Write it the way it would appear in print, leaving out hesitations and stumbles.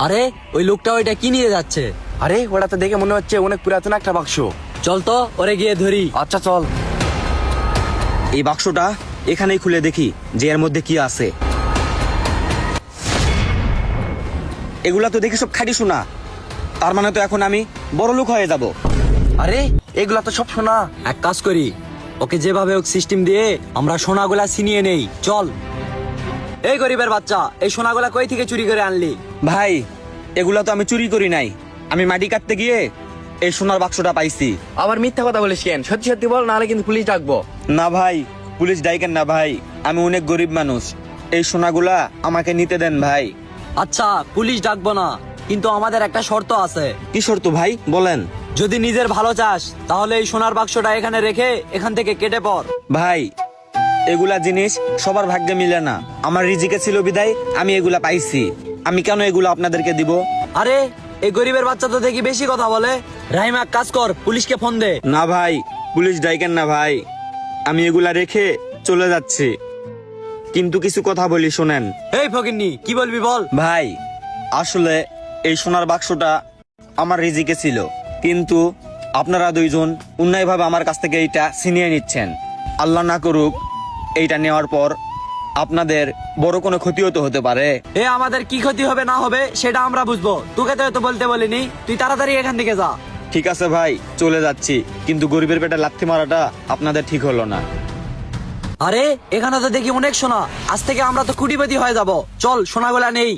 আরে ওই লোকটা ওইটা কি নিয়ে যাচ্ছে? আরে ওটা তো দেখে মনে হচ্ছে অনেক পুরাতন একটা বাক্স। চল তো ওরে গিয়ে ধরি। আচ্ছা চল। এই বাক্সটা এখানেই খুলে দেখি যে এর মধ্যে কি আছে। এগুলা তো দেখি সব খাঁটি সোনা, তার মানে তো এখন আমি বড় লোক হয়ে যাব। আরে এগুলা তো সব সোনা। এক কাজ করি, ওকে যেভাবে হোক সিস্টেম দিয়ে আমরা সোনাগুলা ছিনিয়ে নেই। চল। এই গরিবের বাচ্চা, এই সোনাগুলা কই থেকে চুরি করে আনলি? ভাই এগুলা তো আমি চুরি করি নাই, আমি মাটি কাটতে গিয়ে এই সোনার বাক্সটা পাইছি। আবার মিথ্যা কথা বলিস কেন? সত্যি সত্যি বল, নাহলে কিন্তু পুলিশ ডাকবো। না ভাই, পুলিশ ডাইকেন না ভাই, আমি অনেক গরিব মানুষ, এই সোনাগুলা আমাকে নিতে দেন ভাই। আচ্ছা পুলিশ ডাকবো না, কিন্তু আমাদের একটা শর্ত আছে। কি শর্ত ভাই বলেন? যদি নিজের ভালো চাস তাহলে এই সোনার বাক্সটা এখানে রেখে এখান থেকে কেটে পড়। ভাই এগুলা জিনিস সবার ভাগ্যে মিলে না, আমার রিজিকে ছিল বিদায় আমি এগুলা পাইছি, আমি কেন এগুলা আপনাদেরকে দিব? আরে এই গরিবের বাচ্চা তো দেখি বেশি কথা বলে। রাহিমা এক কাজ কর, পুলিশকে ফোন দে। না ভাই, পুলিশ ডাইকেন না ভাই, আমি এগুলা রেখে চলে যাচ্ছি, কিন্তু কিছু কথা বলি শোনেন। এই ফকিন্নি, কি বলবি বল। ভাই আসলে এই সোনার বাক্সটা আমার রিজিকে ছিল, কিন্তু আপনারা দুইজন অন্যায়ভাবে আমার কাছ থেকে এইটা ছিনিয়ে নিচ্ছেন। আল্লাহ না করুক এইটা নেওয়ার পর আপনাদের বড় কোনো ক্ষতিও তো হতে পারে। এ আমাদের কি ক্ষতি হবে না হবে সেটা আমরা বুঝবো, তোকে তো এত বলতে বলিনি। তুই তাড়াতাড়ি এখান থেকে যা। ঠিক আছে ভাই, চলে যাচ্ছি, কিন্তু গরিবের পেটে লাথি মারাটা আপনাদের ঠিক হলো না। আরে এখানে তো দেখি অনেক সোনা, আজ থেকে আমরা তো কুটিপতি হয়ে যাব। চল সোনাগুলা নেই।